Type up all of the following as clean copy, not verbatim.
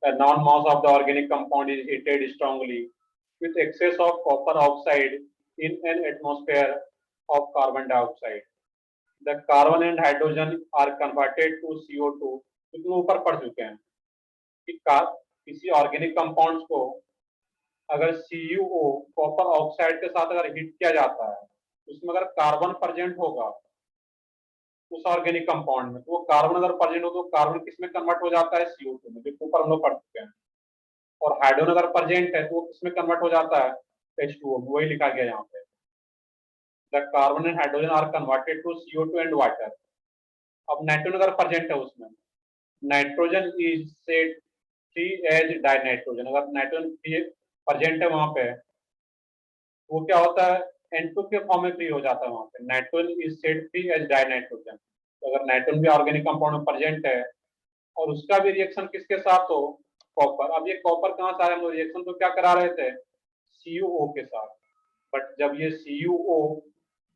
The non-mass of the organic compound is heated strongly with excess of copper oxide in an atmosphere of carbon dioxide. The carbon and hydrogen are converted to CO2. इतने ऊपर पढ़ चुके हैं कि किसी organic compounds को अगर CuO copper oxide के साथ अगर हीट किया जाता है, उसमें अगर कार्बन प्रेजेंट होगा उस ऑर्गेनिक कंपाउंड में, तो वो कार्बन अगर प्रेजेंट हो तो कार्बन किसमें कन्वर्ट हो जाता है? CO2 में, जो ऊपर हम लोग पढ़ चुके हैं। और हाइड्रोजन अगर प्रेजेंट है तो वो किसमें कन्वर्ट हो जाता है? H2O में। वही लिखा गया यहाँ पे, the carbon and hydrogen are converted to CO2 and water. अब नाइट्रोजन अगर प्रेजेंट है उसमें, nitrogen is said free as dinitrogen. अगर नाइट्रोजन प्रेजेंट है वहां पे, वो क्या होता है? N2 के फॉर्म में फ्री हो जाता है वहां पे। Nitrogen is said free as dinitrogen. तो अगर नाइट्रोजन भी ऑर्गेनिक कंपाउंड में प्रेजेंट है और उसका भी रिएक्शन किसके साथ हो? कॉपर। अब ये कॉपर कहाँ से आया? हम लोग रिएक्शन तो क्या करा रहे थे? CuO के साथ। बट जब ये CuO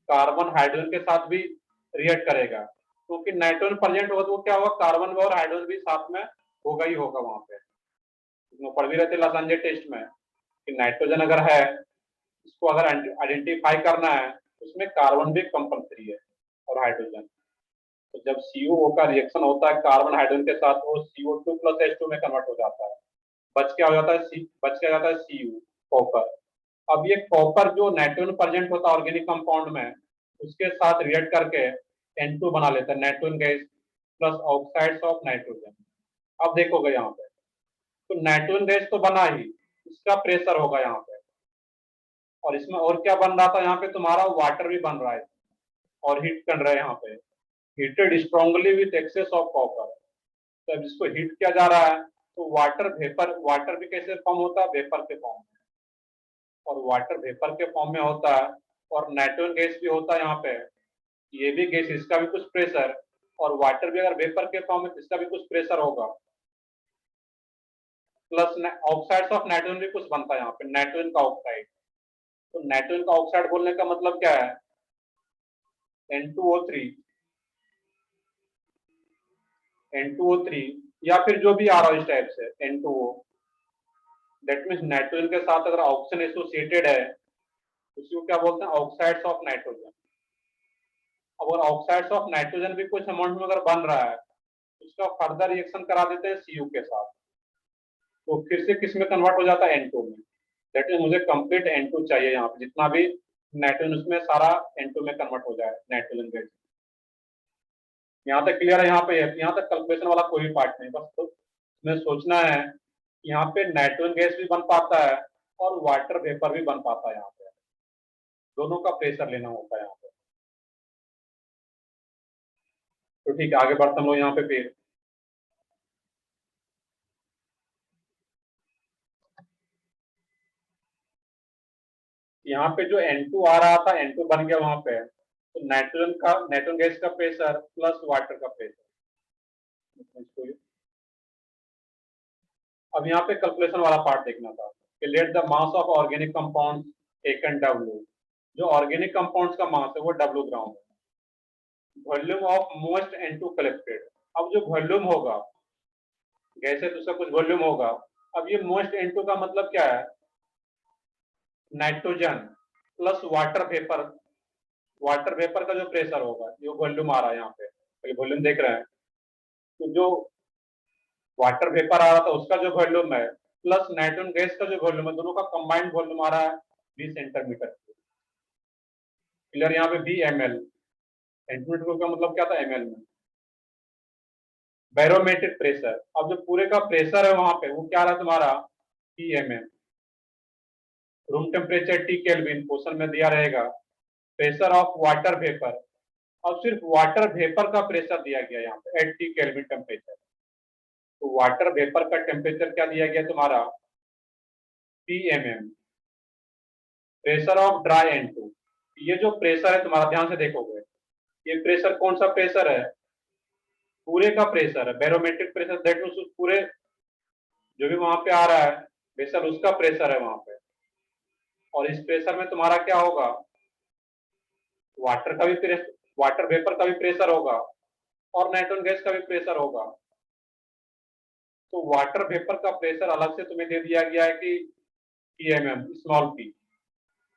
कार्बन हाइड्रोजन के साथ भी रिएक्ट करेगा, क्योंकि तो नाइट्रोजन प्रेजेंट होगा तो क्या होगा? कार्बन में और हाइड्रोजन भी साथ में होगा ही होगा वहां पे। पढ़ भी रहे थे लासांजे टेस्ट में कि नाइट्रोजन अगर है, इसको अगर आइडेंटिफाई करना है, उसमें कार्बन भी कंपल्सरी है और हाइड्रोजन। तो जब CuO का रिएक्शन होता है कार्बन हाइड्रोजन के साथ, वो CO2 प्लस H2 में कन्वर्ट हो जाता है। बच क्या हो जाता है? बच क्या जाता है? Cu, copper. अब ये कॉपर जो नाइट्रोजन प्रेजेंट होता है ऑर्गेनिक कंपाउंड में, उसके साथ रिएक्ट करके N2 बना लेता है, nitrogen gas plus oxides of nitrogen. अब देखोगे यहाँ पे, तो नाइट्रोजन गैस तो बना ही, इसका प्रेशर होगा यहाँ पे, और इसमें और क्या बन रहा था? यहाँ पे तुम्हारा वाटर भी बन रहा है और हीट कर रहा है यहाँ पे, heated strongly with access of copper. तो अब इसको हीट किया जा रहा है तो वाटर वेपर, वाटर भी कैसे फॉर्म होता है? वेपर के फॉर्म में, और वाटर वेपर के फॉर्म में होता है, और नाइट्रोजन गैस भी होता है यहाँ पे, ये भी गैस, इसका भी कुछ प्रेशर, और वाटर भी अगर वेपर के फॉर्म में, इसका भी कुछ प्रेशर होगा, प्लस ऑक्साइड्स ऑफ नाइट्रोजन भी कुछ बनता है यहाँ पे, नाइट्रोजन का ऑक्साइड। तो नाइट्रोजन का ऑक्साइड बोलने का मतलब क्या है? N2O3, N2O3, या फिर जो भी आ रहा है इस टाइप से N2O, दैट मीन्स नाइट्रोजन के साथ अगर ऑक्सीजन एसोसिएटेड है, उसको क्या बोलते हैं? Oxides of nitrogen. अब अगर ऑक्साइड्स ऑफ नाइट्रोजन भी कुछ अमाउंट में अगर बन रहा है, उसका फर्दर रिएक्शन करा देते हैं Cu के साथ, तो फिर से किस में कन्वर्ट हो जाता है? N2 में। दैट मीन्स मुझे कंप्लीट N2 चाहिए यहाँ पे, जितना भी नाइट्रोजन उसमें सारा N2 में कन्वर्ट हो जाए, नाइट्रोजन गैस। यहाँ तक क्लियर है? यहाँ पे यहाँ तक कैलकुलेशन वाला कोई पार्ट नहीं, बस तो इसमें सोचना है कि यहाँ पे नाइट्रोजन गैस भी बन पाता है और वाटर वेपर भी बन पाता है। यहाँ पे दोनों का प्रेशर लेना होता है यहाँ पे। तो ठीक है, आगे बढ़ते हम लोग यहाँ पे फिर। यहाँ पे जो N2 आ रहा था, N2 बन गया वहां पे, तो नाइट्रोजन गैस का प्रेशर प्लस वाटर का प्रेशर। अब यहाँ पे कैलकुलेशन वाला पार्ट देखना था कि let the mass of organic compound taken W। जो ऑर्गेनिक कंपाउंड्स का मास है वो W ग्राम है। Volume of most N2 collected. अब जो वॉल्यूम होगा, गैस है तो उसका कुछ वॉल्यूम होगा। अब ये मोस्ट N2 का मतलब क्या है? Nitrogen plus water vapour. Water vapour का जो प्रेशर होगा, जो वॉल्यूम आ रहा है यहाँ पे, तो ये वॉल्यूम देख रहे हैं, तो जो वाटर वेपर आ रहा था उसका जो वॉल्यूम है प्लस नाइट्रोजन गैस का जो वॉल्यूम है, दोनों का कंबाइंड वॉल्यूम आ रहा है 20 सेंटीमीटर। क्लियर? यहाँ पे VmL, सेंटीमीटर का मतलब क्या था? ml में। बैरोमेट्रिक प्रेशर, अब जो पूरे का प्रेशर है वहां पे वो क्या रहा तुम्हारा? PMM। Room temperature T kelvin, question में दिया रहेगा। प्रेशर ऑफ वाटर वेपर, अब सिर्फ वाटर वेपर का प्रेशर दिया गया यहाँ पे एट T केल्विन टेम्परेचर। तो वाटर वेपर का टेम्परेचर क्या दिया गया तुम्हारा? PMM। Pressure of dry N2, ये जो प्रेशर है तुम्हारा, ध्यान से देखोगे, ये प्रेशर कौन सा प्रेशर है? पूरे का प्रेशर है, बैरोमेट्रिक प्रेशर। दैट मींस पूरे जो भी वहां पे आ रहा है प्रेशर, उसका प्रेशर है वहां पे। और इस प्रेशर में तुम्हारा क्या होगा? वाटर का भी प्रेशर, वाटर वेपर का भी प्रेशर होगा और नाइट्रोजन गैस का भी प्रेशर होगा। तो वाटर वेपर का प्रेशर अलग से तुम्हें दे दिया गया है कि पीएमएम स्मॉल पी।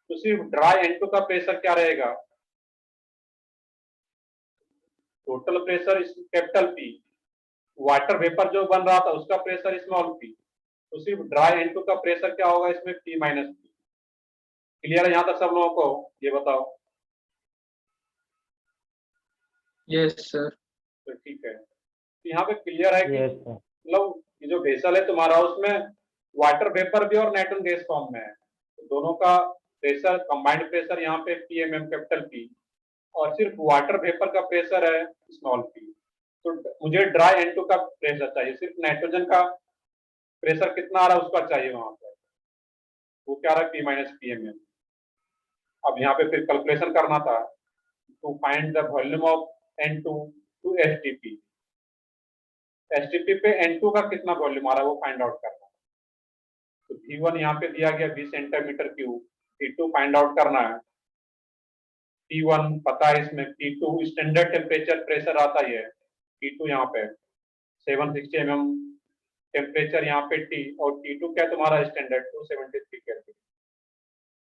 तो सिर्फ ड्राई N2 का प्रेशर क्या रहेगा, total pressure capital P, water vapour जो बन रहा था उसका प्रेशर स्मॉल पी, तो सिर्फ ड्राई N2 का प्रेशर क्या होगा इसमें, P माइनस पी। क्लियर है यहाँ तक सब लोगों को, ये बताओ। Yes sir. तो ठीक है, तो यहाँ पे क्लियर है कि यस सर। मतलब ये जो वेसल है तुम्हारा उसमें वाटर वेपर भी और नाइट्रोजन गैस फॉर्म में है, तो दोनों का प्रेशर कंबाइंड प्रेशर यहाँ पे पीएमएम कैपिटल पी, और सिर्फ वाटर वेपर का प्रेशर है स्मॉल पी। तो मुझे ड्राई N2 का प्रेशर चाहिए, सिर्फ नाइट्रोजन का प्रेशर कितना आ रहा है उसका चाहिए वहां पर, वो क्या रहा है पी माइनस पीएमएम। अब यहाँ पे फिर कैलकुलेशन करना था to find the volume of N2 to STP. STP पे N2 का कितना वॉल्यूम आ रहा है वो फाइंड आउट करना है। तो V1 यहाँ पे दिया गया 20 centimetre cube, T2 find out करना है। T1 पता है इसमें, T2 स्टैंडर्ड टेम्परेचर प्रेशर आता ही है, T2 यहाँ पे 760 mm टेम्परेचर यहाँ पे T, और T2 क्या तुम्हारा स्टैंडर्ड 273 केल्विन।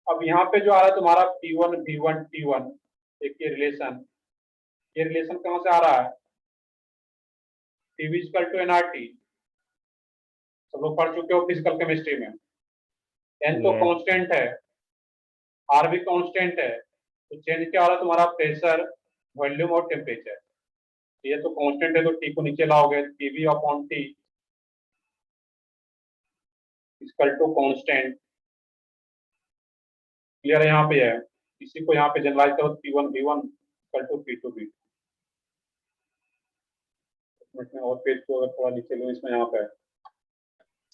अब यहाँ पे जो आ रहा है तुम्हारा P1 V1 T1, एक ये रिलेशन कहाँ से आ रहा है, TV इक्वल टू nRT, सब लोग पढ़ चुके हो फिजिकल केमिस्ट्री में। N तो कांस्टेंट है, R भी कांस्टेंट है, तो चेंज क्या हो रहा है तुम्हारा प्रेशर, वॉल्यूम और टेम्परेचर। ये तो कांस्टेंट है तो T को नीचे लाओगे, PV upon T equal to constant. Clear है यहाँ पे है, इसी को यहाँ पे जनरलाइज करो, P1 V1 equal to P2 V2। इसमें और पेज को अगर थोड़ा नीचे लो, इसमें यहाँ पे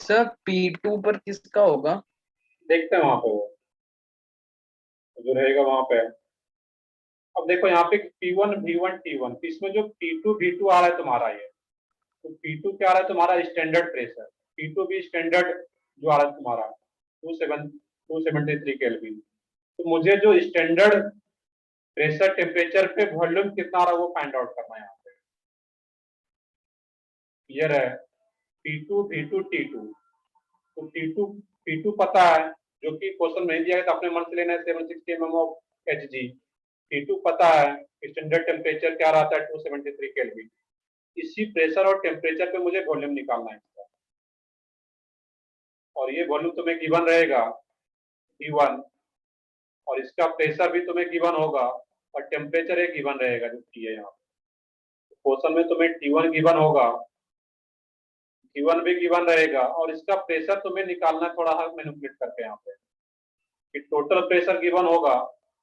सर P2 पर किसका होगा, देखते हैं वहां पे वो जो रहेगा वहां पे। अब देखो यहाँ पे P1 V1 T1, इसमें जो P2 V2 आ रहा है तुम्हारा, ये तो P2 क्या आ रहा है तुम्हारा स्टैंडर्ड प्रेशर, P2 भी स्टैंडर्ड जो आ रहा है तुम्हारा 273 केल्विन। तो मुझे जो स्टैंडर्ड प्रेशर टेम्परेचर पे वॉल्यूम कितना आ रहा है वो फाइंड आउट करना है यहाँ पे। क्लियर है, P2 V2 T2, तो P2 पता है, जो कि क्वेश्चन नहीं दिया है तो अपने मन से लेना है 760 mm ऑफ Hg। T2 पता है, स्टैंडर्ड टेम्परेचर क्या रहता है 273 केल्विन। इसी प्रेशर और टेम्परेचर पे मुझे वॉल्यूम निकालना है इसका, और ये वॉल्यूम तुम्हें गिवन रहेगा T1, और इसका प्रेशर भी तुम्हें गिवन होगा, और टेम्परेचर एक गिवन रहेगा जो T है यहाँ पे। क्वेश्चन में तुम्हें T1 गिवन होगा, T1 भी गिवन रहेगा, और इसका प्रेशर तुम्हें निकालना थोड़ा सा मैनिपुलेट करके यहाँ पे, कि टोटल प्रेशर गिवन होगा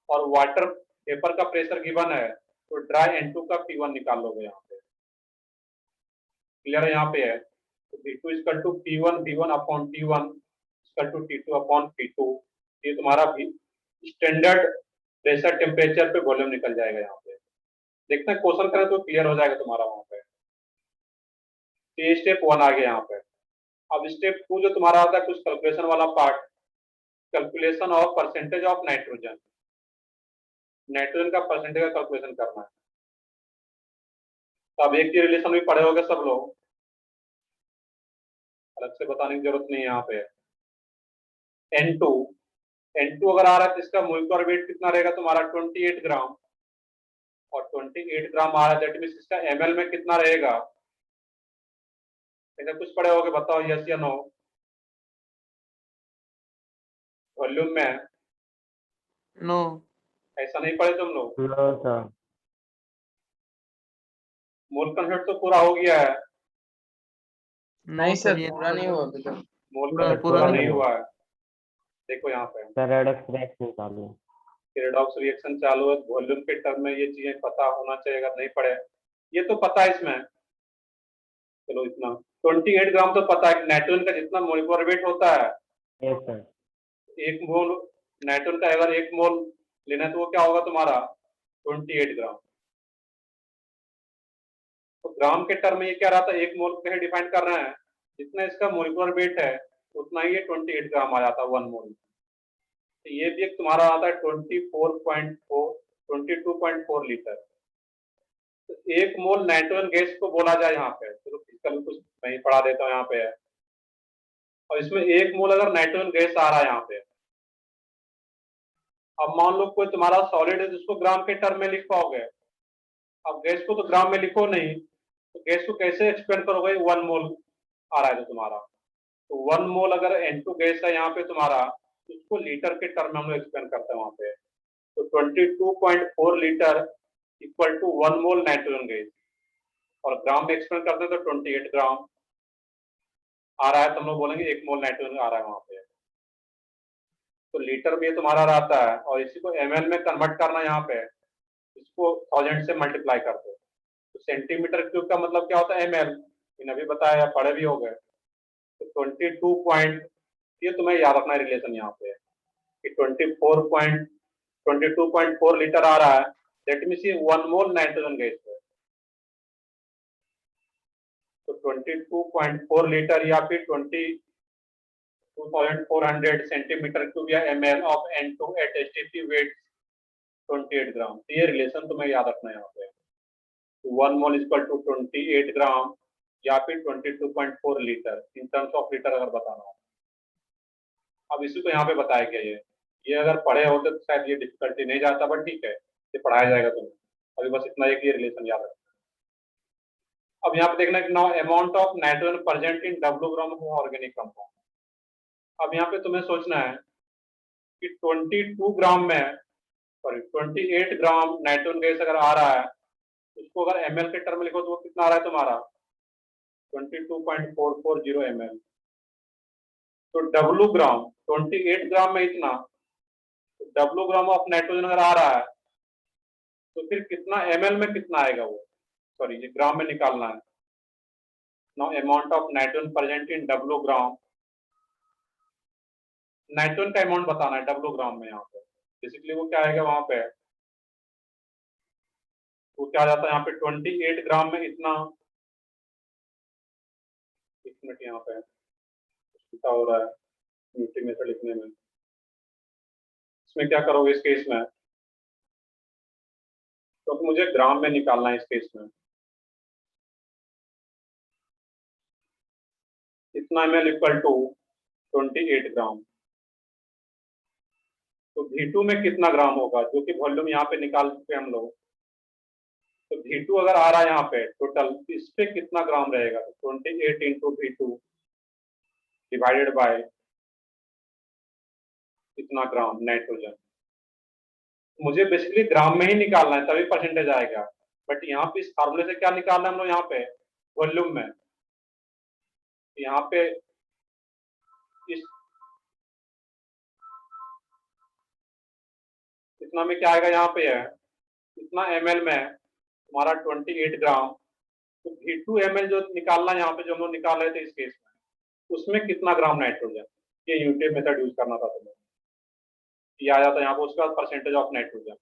और वाटर वेपर का प्रेशर गिवन है, तो ड्राई N2 का P1 निकाल लोगे यहाँ पे। क्लियर है यहाँ पे है, तो V2 equal to P1 V1 upon T1 equal to T2 upon P2। ये तुम्हारा भी स्टैंडर्ड प्रेशर टेम्परेचर पे वॉल्यूम निकल जाएगा यहाँ पे। देखते हैं क्वेश्चन करें तो क्लियर हो जाएगा तुम्हारा वहां पे। तो ये स्टेप 1 आ गया यहाँ पे। अब स्टेप 2 जो तुम्हारा आता है कुछ कैलकुलेशन वाला part, calculation of percentage of nitrogen. Nitrogen का परसेंटेज का कैलकुलेशन करना है। तो अब एक ही रिलेशन भी पढ़े होंगे सब लोग, अलग से बताने की जरूरत नहीं है यहाँ पे। N2 अगर आ रहा है तो इसका मोलिकुलर वेट कितना रहेगा तुम्हारा 28 ग्राम, और 28 ग्राम आ रहा है दैट मीन्स इसका ml में कितना रहेगा, ऐसा कुछ पढ़े होगे, बताओ यस या नो। वॉल्यूम में नो, ऐसा नहीं पढ़े तुम लोग। No sir. मोल कन्वर्ट तो पूरा हो गया है, नहीं सर पूरा नहीं हुआ अभी तक। मोल कन्वर्ट पूरा नहीं हुआ है। देखो यहाँ पे सर रेडॉक्स रिएक्शन चालू है। रेडॉक्स रिएक्शन चालू है, वॉल्यूम के टर्म में ये चीजें पता होना चाहिए, अगर नहीं पढ़े ये तो पता है इसमें। चलो इतना 28 ग्राम तो पता है, नाइट्रोजन का जितना मोलिकुलर वेट होता है, यस सर। एक मोल नाइट्रोजन का अगर एक मोल लेना है तो वो क्या होगा तुम्हारा 28 ग्राम। तो ग्राम के टर्म में ये क्या रहा था, एक मोल पे डिफाइन कर रहे हैं, जितना इसका मोलिकुलर वेट है उतना ही ये 28 ग्राम आ जाता है 1 मोल। तो ये भी एक तुम्हारा आता है 22.4 लीटर। तो एक मोल नाइट्रोजन गैस को बोला जाए यहाँ पे, चलो फिजिकल कुछ मैं ही पढ़ा देता हूँ यहाँ पे है। और इसमें 1 मोल अगर नाइट्रोजन गैस आ रहा है यहाँ पे, अब मान लो कोई तुम्हारा सॉलिड है जिसको ग्राम के टर्म में लिख पाओगे, अब गैस को तो ग्राम में लिखो नहीं, तो गैस को कैसे एक्सपेंड करोगे? 1 मोल आ रहा है तो तुम्हारा, तो 1 मोल अगर N2 गैस है यहाँ पे तुम्हारा, तो उसको लीटर के टर्म में हम लोग एक्सपेंड करते हैं वहां पे। तो 22.4 litre equal to 1 mole nitrogen gas, और ग्राम में एक्सपेंड करते हैं तो 28 ग्राम आ रहा है, तो हम लोग बोलेंगे 1 मोल नाइट्रोजन आ रहा है वहां पे। तो लीटर में ये तुम्हारा रहता है, और इसी को ml में कन्वर्ट करना यहाँ पे, इसको 1000 से मल्टीप्लाई कर दो। तो सेंटीमीटर क्यूब का मतलब क्या होता है? ml, इन अभी बताया, पढ़े भी हो गए। तो 22 पॉइंट, ये तुम्हें याद रखना है रिलेशन यहाँ पे कि 22.4 लीटर आ रहा है, दैट मीन्स ये 1 मोल नाइट्रोजन गैस है। तो 22.4 लीटर या फिर 2400 सेंटीमीटर क्यूब या ml of N2 at STP weight 28 gram. तो ये रिलेशन तुम्हें याद रखना है यहाँ पे। 1 मोल इक्वल टू 28 ग्राम या फिर 22.4 litre in terms of litre अगर बताना हो। अब इसी को यहाँ पे बताया गया ये अगर पढ़े होते तो शायद ये डिफिकल्टी नहीं जाता, बट ठीक है, ये पढ़ाया जाएगा तुम्हें। अभी बस इतना एक ये रिलेशन याद रखना। अब यहाँ पे देखना कि now amount of nitrogen present in W gram of organic compound. अब यहाँ पे तुम्हें सोचना है कि 22 ग्राम में, सॉरी 28 ग्राम नाइट्रोजन गैस अगर आ रहा है, उसको अगर ml के टर्म में लिखो तो वो कितना आ रहा है तुम्हारा? 22.440 ml। तो W ग्राम, 28 ग्राम में इतना, तो W ग्राम ऑफ नाइट्रोजन अगर आ रहा है तो फिर कितना ml में कितना आएगा वो? सॉरी, ये ग्राम में निकालना है। Now amount of nitrogen present in W gram, nitrogen का अमाउंट बताना है W ग्राम में। यहाँ पे बेसिकली वो क्या आएगा वहां पे, वो क्या आ जाता है यहाँ पे 28 ग्राम में इतना, एक मिनट यहाँ पे क्या हो रहा है न्यूट्री मेथड लिखने में, इसमें क्या करोगे इस केस में, तो मुझे ग्राम में निकालना है इस केस में। इतना ml इक्वल टू 28 ग्राम। तो V2 में कितना ग्राम होगा, जो कि वॉल्यूम यहाँ पे निकाल चुके हम लोग। तो V2 अगर आ रहा है यहाँ पे टोटल, इस पे कितना ग्राम रहेगा? तो 28 इंटू V2 डिवाइडेड बाय कितना ग्राम नाइट्रोजन। मुझे बेसिकली ग्राम में ही निकालना है, तभी परसेंटेज आएगा। बट यहाँ पे इस फार्मूले से क्या निकालना है हम लोग यहाँ पे? वॉल्यूम में। यहाँ पे इस इतना में क्या आएगा यहाँ पे है, इतना ml में तुम्हारा 28 ग्राम। तो V2 ml जो निकालना है यहाँ पे, जो हम लोग निकाल रहे थे इस केस में, उसमें कितना ग्राम नाइट्रोजन, ये यूनिट मेथड यूज करना था तुम्हें। ये आ जाता है यहाँ पे, उसके बाद परसेंटेज ऑफ नाइट्रोजन।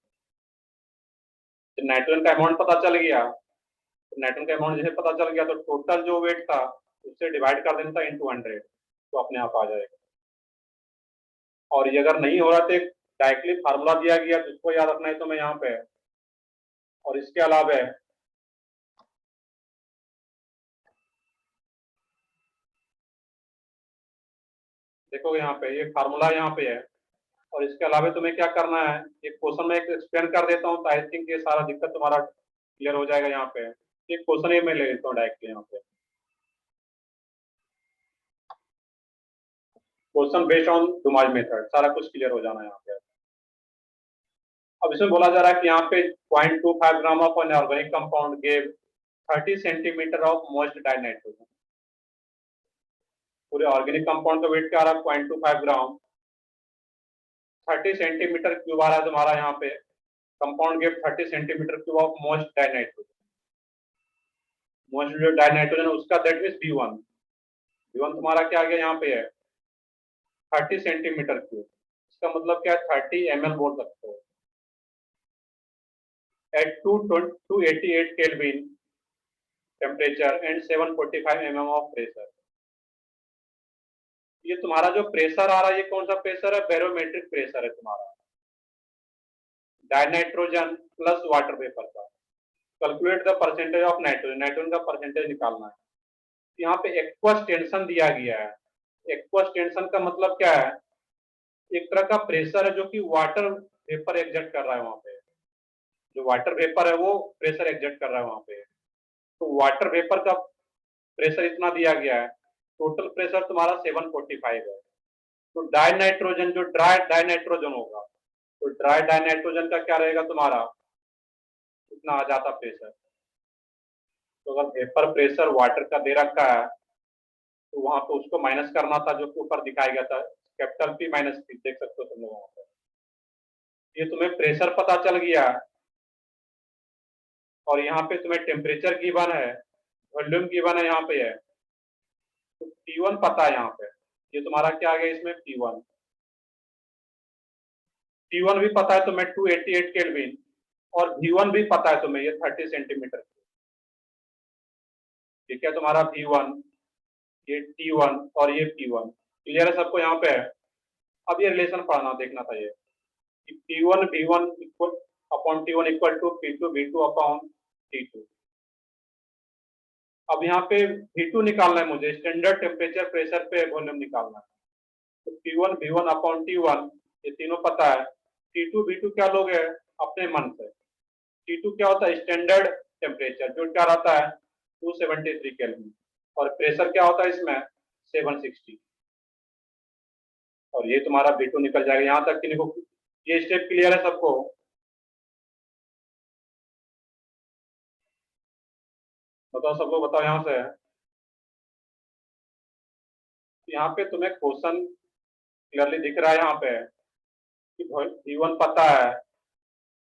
तो नाइट्रोजन का अमाउंट पता चल गया, तो नाइट्रोजन का अमाउंट जैसे पता चल गया तो टोटल जो वेट था उससे डिवाइड कर देना था इंटू 100, तो अपने आप आ जाएगा। और ये अगर नहीं हो रहा तो डायरेक्टली फार्मूला दिया गया जिसको याद रखना है तो मैं यहाँ पे, और इसके अलावा देखो यहाँ पे ये फार्मूला यहाँ पे है। और इसके अलावा तुम्हें क्या करना है, एक क्वेश्चन में एक एक्सप्लेन कर देता हूँ, तो आई थिंक ये सारा दिक्कत तुम्हारा क्लियर हो जाएगा। यहाँ पे एक क्वेश्चन ये मैं ले लेता हूँ डायरेक्टली यहाँ पे, क्वेश्चन बेस्ड ऑन डुमाज मेथड, सारा कुछ क्लियर हो जाना है यहाँ पे। अब इसमें बोला जा रहा है कि यहाँ पे 0.25 gram of an organic compound gave 30 centimetre of most dinitrogen. पूरे ऑर्गेनिक कंपाउंड का वेट क्या आ रहा है? 0.25 ग्राम, 30 सेंटीमीटर क्यूब आ रहा है तुम्हारा यहाँ पे। Compound gave 30 centimetre cube of most dinitrogen. Most जो डाइनाइट्रोजन उसका दैट मीन्स V1। V1 तुम्हारा क्या आ गया यहाँ पे है 30 सेंटीमीटर क्यूब। इसका मतलब क्या है 30 ml बोल सकते हो। At 288 kelvin temperature and 745 mm of pressure. ये तुम्हारा जो प्रेशर आ रहा है ये कौन सा प्रेशर है? बैरोमेट्रिक प्रेशर है तुम्हारा, डाइनाइट्रोजन प्लस वाटर वेपर का। Calculate the percentage of nitrogen, nitrogen का परसेंटेज निकालना है। यहाँ पे एक्वस टेंशन दिया गया है। एक्वस टेंशन का मतलब क्या है? एक तरह का प्रेशर है जो कि वाटर वेपर एग्जर्ट कर रहा है वहां पे। जो वाटर वेपर है वो प्रेशर एग्जर्ट कर रहा है वहां पे। तो वाटर वेपर का प्रेशर इतना दिया गया है, टोटल प्रेशर तुम्हारा 745 है। तो डाई नाइट्रोजन, जो ड्राई डाई नाइट्रोजन होगा, तो ड्राई डाई नाइट्रोजन का क्या रहेगा तुम्हारा? इतना आ जाता प्रेशर। तो अगर वेपर प्रेशर वाटर का दे रखा है तो वहां पे उसको माइनस करना था, जो कि ऊपर दिखाया गया था, कैपिटल पी माइनस पी, देख सकते हो तुम लोग वहां पे। ये तुम्हें प्रेशर पता चल गया और यहाँ पे तुम्हें टेम्परेचर गिवन है, वॉल्यूम गिवन है यहाँ पे है। तो P1 पता है यहाँ पे, ये तुम्हारा क्या आ गया इसमें P1। T1 भी पता है तुम्हें 288 केल्विन, और V1 भी पता है तुम्हें, ये 30 सेंटीमीटर। ये क्या तुम्हारा V1, ये T1 और ये P1। क्लियर है सबको यहाँ पे? अब ये रिलेशन पढ़ना देखना था ये कि P1 V1 equal upon T1 equal to P2 V2 अपॉन T2। अब यहाँ पे V2 निकालना है मुझे, स्टैंडर्ड टेम्परेचर प्रेशर पे वॉल्यूम निकालना है। तो P1 V1 अपॉन T1 ये तीनों पता है। T2 V2 क्या लोग है अपने मन से। T2 क्या होता है? स्टैंडर्ड टेम्परेचर, जो क्या रहता है 273 केल्विन, और प्रेशर क्या होता है इसमें 760। और ये तुम्हारा V2 निकल जाएगा। यहाँ तक कि देखो, ये स्टेप क्लियर है सबको? बताओ सब लोग, बताओ यहाँ से। यहाँ पे तुम्हें क्वेश्चन क्लियरली दिख रहा है यहाँ पे कि T1 पता है,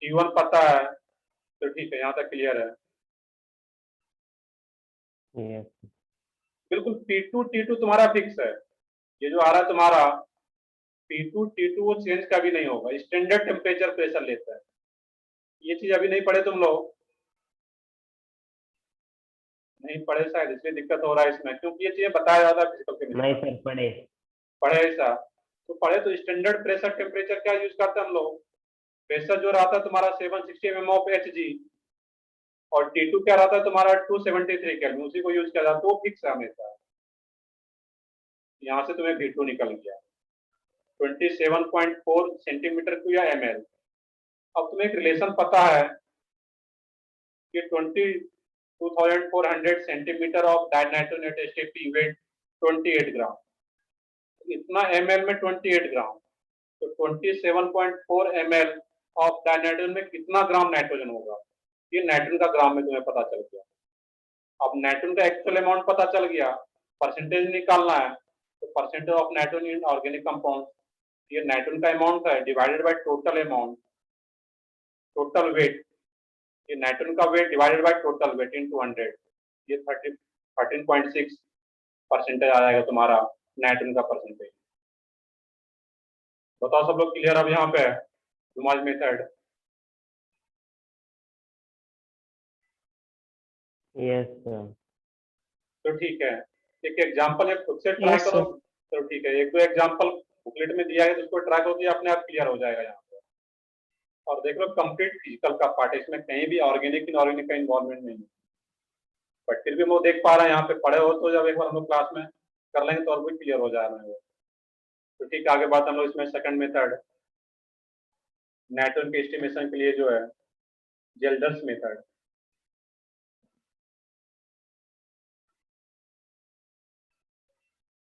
T1 पता है, तो ठीक है, यहाँ तक क्लियर है। Yes. बिल्कुल P2 T2 तुम्हारा फिक्स है। ये जो आ रहा है तुम्हारा P2 T2 वो चेंज कभी नहीं होगा, स्टैंडर्ड टेम्परेचर प्रेशर लेता है। ये चीज अभी नहीं पढ़े तुम लोग? नहीं पढ़े शायद, इसलिए दिक्कत हो रहा है इसमें, क्योंकि ये चीजें बताया जाता है फिजिकल केमिस्ट्री। नहीं सर पढ़े। पढ़े ऐसा? तो पढ़े तो स्टैंडर्ड प्रेशर टेम्परेचर क्या यूज करते हैं हम लोग? प्रेशर जो रहता है तुम्हारा 760 mm ऑफ Hg, और T2 क्या रहता है तुम्हारा 273 केल्विन, उसी को यूज किया जाता है। तो फिक्स है हमेशा। यहाँ से तुम्हें V2 निकल गया 27.4 सेंटीमीटर क्यूब या ml। अब तुम्हें एक रिलेशन पता है कि 22,400 सेंटीमीटर ऑफ डाइनाइट्रोनेट एसटीपी वेट 28 ग्राम। इतना ml में 28 ग्राम, तो 27.4 ml ऑफ डाइनाइट्रोजन में कितना ग्राम नाइट्रोजन होगा? ये नाइट्रोजन का ग्राम में तुम्हें पता चल गया। अब नाइट्रोजन का एक्चुअल अमाउंट पता चल गया, परसेंटेज निकालना है। तो percentage of nitrogen in organic compound, ये नाइट्रोजन का अमाउंट है divided by total amount, total weight. ये नाइट्रोजन का weight divided by total weight into 100, ये 13.6% आ जाएगा तुम्हारा नाइट्रोजन का परसेंटेज। बताओ सब लोग क्लियर? अब यहाँ पे डुमास मेथड। Yes sir. तो ठीक है, एक एग्जांपल है, खुद से ट्राई Yes, करो। sir. तो ठीक है, एक दो एग्जांपल बुकलेट में दिया है तो उसको ट्राई करो, तो ये अपने आप क्लियर हो जाएगा यहाँ पे। और देख लो कंप्लीट फिजिकल का पार्ट है, इसमें कहीं भी ऑर्गेनिक इनऑर्गेनिक का इन्वॉल्वमेंट नहीं है। बट फिर भी हम लोग देख पा रहे हैं यहाँ पे, पढ़े हो तो जब एक बार हम लोग क्लास में कर लेंगे तो और भी क्लियर हो जाएगा वो। तो ठीक है, आगे बात हम लोग इसमें सेकंड मेथड, नाइट्रोजन के एस्टिमेशन के लिए जो है जेल्डर्स मेथड।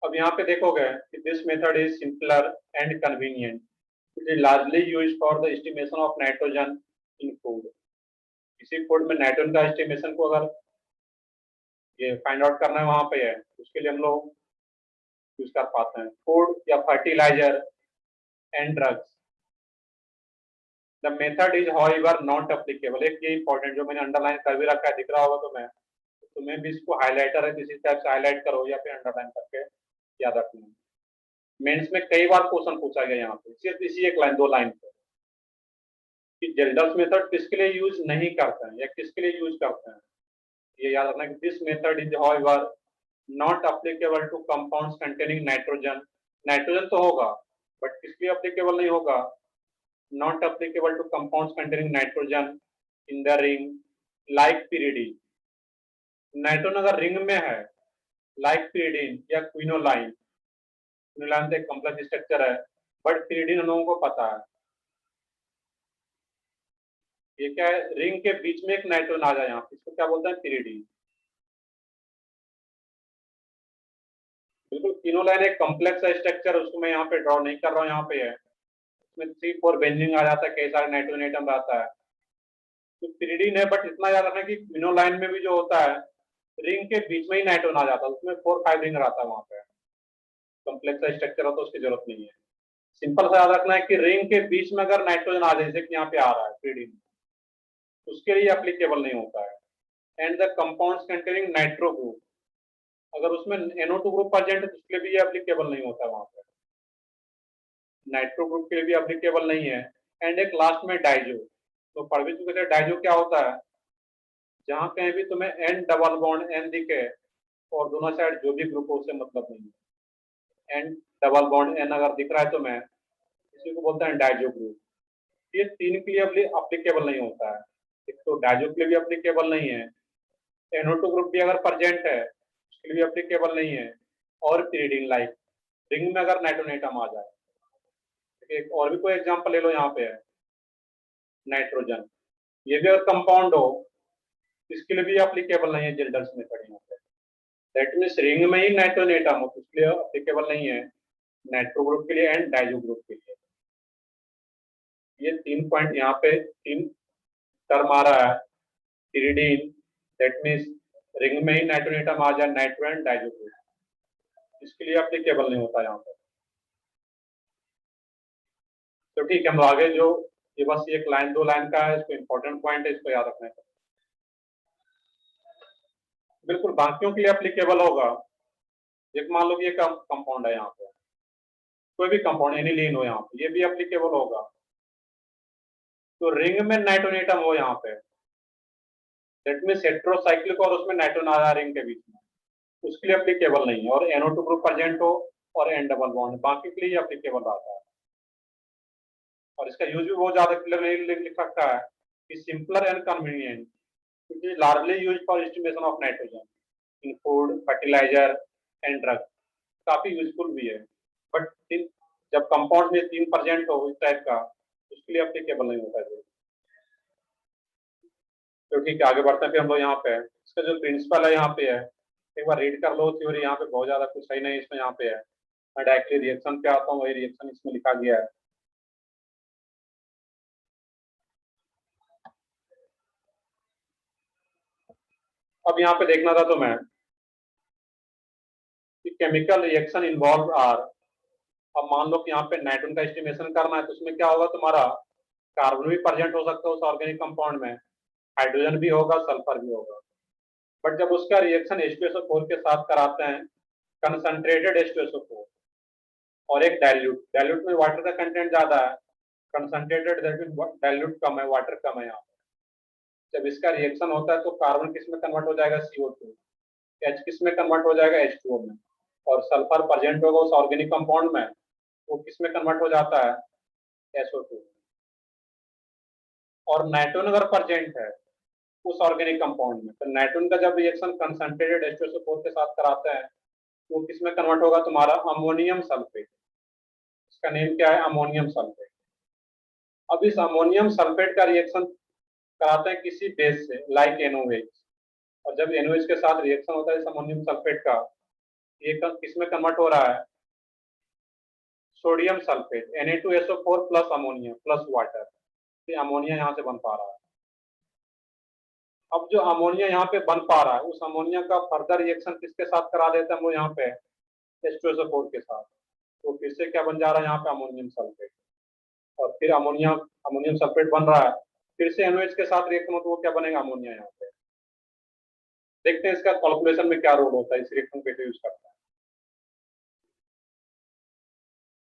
अब यहाँ पे देखोगे कि this method is simpler and convenient. It is largely used for the estimation of nitrogen in food. किसी फूड में नाइट्रोजन का एस्टिमेशन को अगर ये फाइंड आउट करना है वहां पे है, उसके लिए हम लोग यूज कर पाते हैं फूड या fertiliser and drugs. The method is however not applicable. एक ये इंपॉर्टेंट जो मैंने अंडरलाइन कर भी रखा है, दिख रहा होगा तुम्हें भी इसको हाईलाइटर है किसी टाइप से हाईलाइट करो या फिर अंडरलाइन करके याद रखना। मेंस में कई बार क्वेश्चन पूछा गया यहाँ पे, सिर्फ इसी एक लाइन दो लाइन पे, कि जेल्डर्स मेथड किसके लिए यूज नहीं करते हैं या किसके लिए यूज करते हैं। ये याद रखना कि this method is however not applicable two compounds containing nitrogen. Nitrogen तो होगा बट किस लिए एप्लीकेबल नहीं होगा? Not applicable two compounds containing nitrogen in the ring like pyridine। Nitrogen अगर रिंग में है लाइक pyridine या क्विनोलाइन। क्विनोलाइन तो एक कॉम्प्लेक्स स्ट्रक्चर है, बट pyridine हम लोगों को पता है। ये क्या है, रिंग के बीच में एक नाइट्रोजन आ जाए यहाँ पे, इसको क्या बोलते हैं, pyridine। बिल्कुल, क्विनोलाइन एक कॉम्प्लेक्स स्ट्रक्चर, उसको मैं यहाँ पे ड्रॉ नहीं कर रहा हूँ, यहाँ पे है, इसमें 3-4 बेंजीन आ जाता है, कई सारे नाइट्रोजन एटम रहता है, तो pyridine है। बट इतना याद रखना कि क्विनोलाइन में भी जो होता है, रिंग के बीच में ही नाइट्रोजन आ जाता है, उसमें 4-5 रिंग रहता है वहां पे, कॉम्प्लेक्स स्ट्रक्चर हो तो उसकी जरूरत नहीं है। सिंपल सा याद रखना है कि रिंग के बीच में अगर नाइट्रोजन आ जाए, जैसे कि यहाँ पे आ रहा है pyridine, उसके लिए एप्लीकेबल नहीं होता है। And the compounds containing nitro group, अगर उसमें NO2 ग्रुप प्रेजेंट है तो उसके लिए भी एप्लीकेबल नहीं होता है वहां पे, नाइट्रो ग्रुप के लिए भी एप्लीकेबल नहीं है। एंड एक लास्ट में डाइजो, तो पढ़ भी चुके थे डाइजो क्या होता है, जहां कहीं भी तुम्हें N डबल बॉन्ड N दिखे और दोनों साइड जो भी ग्रुप हो उससे मतलब नहीं है, N डबल बॉन्ड N अगर दिख रहा है तो मैं इसी को बोलते हैं डाइजो ग्रुप। ये तीन के लिए अप्लीकेबल नहीं होता है, एक तो डाइजो के लिए भी अप्लीकेबल नहीं है, NO2 ग्रुप भी अगर प्रेजेंट है उसके लिए भी अप्लीकेबल नहीं है, और pyridine लाइक रिंग में अगर नाइट्रोजन एटम आ जाए। एक और भी कोई एग्जांपल ले लो, यहाँ पे है नाइट्रोजन, ये भी अगर कंपाउंड हो इसके लिए भी एप्लीकेबल नहीं है, जिल्डर्स में खड़ी यहाँ पे। दैट मीन्स रिंग में ही नाइट्रोजन एटम हो तो उसके लिए एप्लीकेबल नहीं है, नाइट्रो ग्रुप के लिए एंड डाइजो ग्रुप के लिए। ये 3 पॉइंट यहाँ पे 3 टर्म आ रहा है, pyridine, दैट मीन्स रिंग में ही नाइट्रोजन एटम आ जाए, नाइट्रो एंड डाइजो ग्रुप, इसके लिए एप्लीकेबल नहीं होता यहाँ पे। तो ठीक है, हम आगे जो ये बस एक लाइन 2 लाइन का है, इसको इंपॉर्टेंट पॉइंट है, इसको याद रखना है। बिल्कुल बाकियों के लिए एप्लीकेबल होगा। एक मान लो कि ये कंपाउंड है, यहाँ पे कोई भी कंपाउंड एनिलीन हो, यहाँ पे ये भी एप्लीकेबल होगा। तो रिंग में नाइट्रोजन एटम हो यहाँ पे, दैट मींस हेटेरोसाइक्लिक और उसमें नाइट्रोजन आ रहा है रिंग के बीच में, उसके लिए एप्लीकेबल नहीं है। और NO2 ग्रुप प्रेजेंट हो और N डबल बॉन्ड, बाकी के लिए एप्लीकेबल रहता है। और इसका यूज भी बहुत ज्यादा क्लियर लिख रखा है कि simpler and convenient, it is largely used for estimation of nitrogen in food, fertiliser and drug, काफी यूजफुल भी है। बट जब कंपाउंड में 3% हो इस टाइप का, उसके लिए एप्लीकेबल नहीं होता है। तो ठीक है, आगे बढ़ते हैं फिर हम लोग यहाँ पे, इसका जो प्रिंसिपल है यहाँ पे है, एक बार रीड कर लो थ्योरी, यहाँ पे बहुत ज्यादा कुछ सही नहीं इसमें, यहाँ पे है। मैं डायरेक्टली रिएक्शन पे आता हूँ, वही रिएक्शन इसमें लिखा गया है। अब यहाँ पे देखना था तो मैं कि केमिकल रिएक्शन इन्वॉल्व आर, अब मान लो कि यहाँ पे नाइट्रोजन का एस्टिमेशन करना है, तो उसमें क्या होगा, तुम्हारा कार्बन भी प्रेजेंट हो सकता है उस ऑर्गेनिक कंपाउंड में, हाइड्रोजन भी होगा, सल्फर भी होगा। बट जब उसका रिएक्शन H2SO4 के साथ कराते हैं, कंसंट्रेटेड H2SO4 और एक डाइल्यूट में वाटर का कंटेंट ज्यादा है, कंसंट्रेटेड डाइल्यूट कम है, वाटर कम है। यहाँ जब इसका रिएक्शन होता है तो कार्बन किस में कन्वर्ट हो जाएगा, CO2, H किस में कन्वर्ट हो जाएगा, H2O में, और सल्फर प्रेजेंट होगा उस ऑर्गेनिक कंपाउंड में, वो किस में कन्वर्ट हो जाता है, SO2। और नाइट्रोजन अगर प्रेजेंट है उस ऑर्गेनिक कंपाउंड में, तो नाइट्रोजन का जब रिएक्शन कंसंट्रेटेड H2SO4 के साथ कराते हैं, वो किस में कन्वर्ट होगा, तुम्हारा अमोनियम सल्फेट, इसका नेम क्या है, अमोनियम सल्फेट। अब इस अमोनियम सल्फेट का रिएक्शन कराते हैं किसी बेस से, लाइक NOH, और जब NOH के साथ रिएक्शन होता है इस अमोनियम सल्फेट का, ये किस में कन्वर्ट हो रहा है, sodium sulphate, Na2SO4 plus ammonia plus water, ये अमोनिया यहाँ से बन पा रहा है। अब जो अमोनिया यहाँ पे बन पा रहा है, उस अमोनिया का फर्दर रिएक्शन किसके साथ करा देते हैं, वो यहाँ पे H2SO4 के साथ, तो फिर से क्या बन जा रहा है यहाँ पे, अमोनियम सल्फेट। और फिर अमोनियम सल्फेट बन रहा है, फिर से NOH के साथ रिएक्शन हो तो वो क्या बनेगा, अमोनिया। यहाँ पे देखते हैं इसका कैलकुलेशन में क्या रोल होता है, इस रिएक्शन कैसे यूज करता है।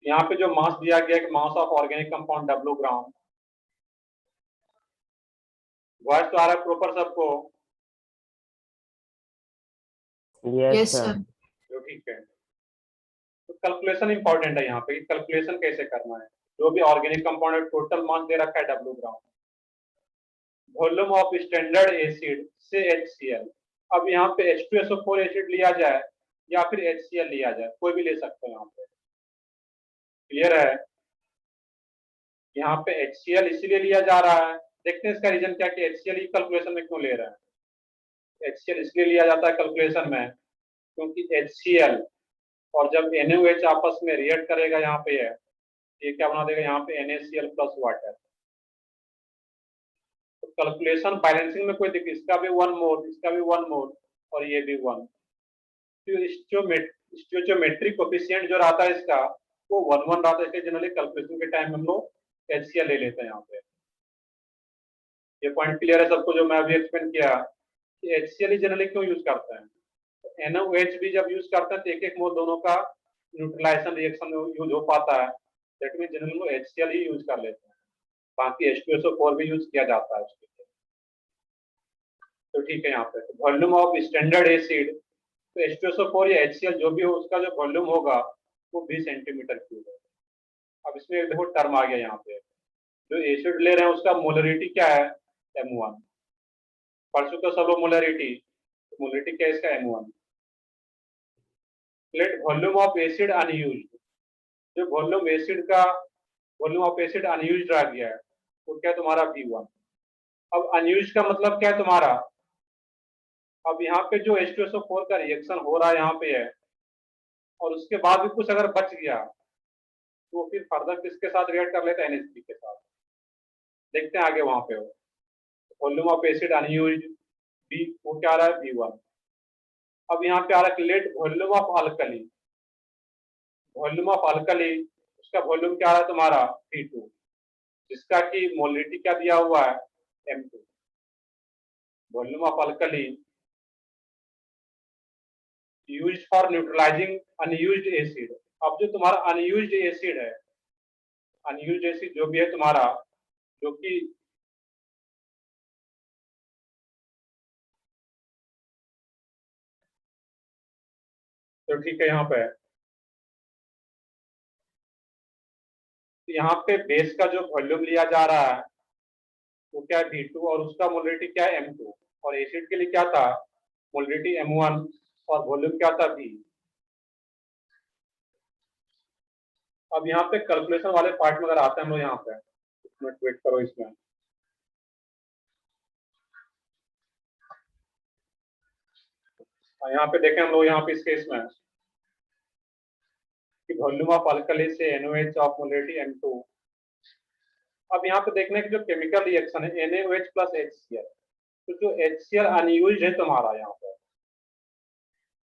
यहाँ पे जो मास दिया गया है, mass of organic compound W gram, voice तो आ रहा है प्रॉपर सबको, Yes, sir. जो ठीक है। तो कैलकुलेशन इंपॉर्टेंट है यहाँ पे, कैलकुलेशन कैसे करना है। जो भी ऑर्गेनिक कंपाउंड है, टोटल मास दे रखा है W gram, volume of standard acid से HCl। अब यहाँ पे H2SO4 एसिड लिया जाए या फिर HCl लिया जाए, कोई भी ले सकते हो यहाँ पे। क्लियर है? यहाँ पे HCl इसीलिए लिया जा रहा है, देखते हैं इसका रीजन क्या कि HCl ही कैलकुलेशन में क्यों ले रहे हैं। HCl इसलिए लिया जाता है कैलकुलेशन में क्योंकि HCl और जब NaOH आपस में रिएक्ट करेगा यहाँ पे है, ये क्या बना देगा यहाँ पे NaCl प्लस वाटर। तो कैलकुलेशन बैलेंसिंग में कोई दिक्कत, इसका भी 1 मोल, इसका भी 1 मोल और ये भी 1। तो स्टोइचोमेट्रिक कोफिशिएंट जो रहता है इसका वो 1 रहता है, इसलिए जनरली कैलकुलेशन के टाइम हम लोग HCl ले लेते हैं यहाँ पे। ये पॉइंट क्लियर है सबको जो मैं अभी एक्सप्लेन किया कि HCl ही जनरली क्यों यूज करते हैं। तो NaOH भी जब यूज करते हैं तो एक मोल दोनों का न्यूट्रलाइजेशन रिएक्शन यूज हो पाता है, दैट मीन जनरली लोग HCl ही यूज कर लेते हैं, बाकी H2SO4 भी यूज किया जाता है उसके लिए। तो ठीक है, यहाँ पे वॉल्यूम ऑफ स्टैंडर्ड एसिड, तो H2SO4 या HCl जो भी हो उसका जो वॉल्यूम होगा वो 20 सेंटीमीटर क्यूब है। अब इसमें देखो टर्म आ गया यहाँ पे, जो एसिड ले रहे हैं उसका मोलरिटी क्या है, M1। पढ़ चुके हो सब लोग मोलरिटी, तो मोलरिटी क्या है इसका, M1। Let volume of acid unused, जो वॉल्यूम एसिड का वॉल्यूम ऑफ एसिड अनयूज्ड रह गया है वो क्या है तुम्हारा V1। अब अनयूज्ड का मतलब क्या है तुम्हारा, अब यहाँ पे जो H2SO4 का रिएक्शन हो रहा है यहाँ पे है और उसके बाद भी कुछ अगर बच गया तो फिर फर्दर किसके साथ रिएक्ट कर लेते हैं, NH3 के साथ। देखते हैं आगे वहां पे हो, volume of acid unused be वो क्या आ रहा है V1। अब यहाँ पे आ रहा है let volume of alkali, volume of alkali उसका वॉल्यूम क्या आ रहा है तुम्हारा V2, जिसका कि मोलरिटी क्या दिया हुआ है M2। Volume of alkali used for neutralising unused acid. अब जो तुम्हारा अनयूज्ड एसिड है, अनयूज्ड एसिड जो भी है तुम्हारा, जो कि तो ठीक है यहाँ पे बेस का जो वॉल्यूम लिया जा रहा है वो क्या है V2 और उसका मोलरिटी क्या है M2, और एसिड के लिए क्या था मोलरिटी M1 और वॉल्यूम क्या था V। अब यहाँ पे कैलकुलेशन वाले पार्ट में अगर आते हैं हम लोग यहाँ पे, एक मिनट वेट करो इसमें। यहाँ पे देखें हम लोग यहाँ पे इस केस में कि वॉल्यूम ऑफ अल्कली से NaOH ऑफ मोलरिटी M2। अब यहाँ पे देखने की जो केमिकल रिएक्शन है NaOH प्लस HCl, तो जो HCl अनयूज्ड है तुम्हारा यहाँ पे,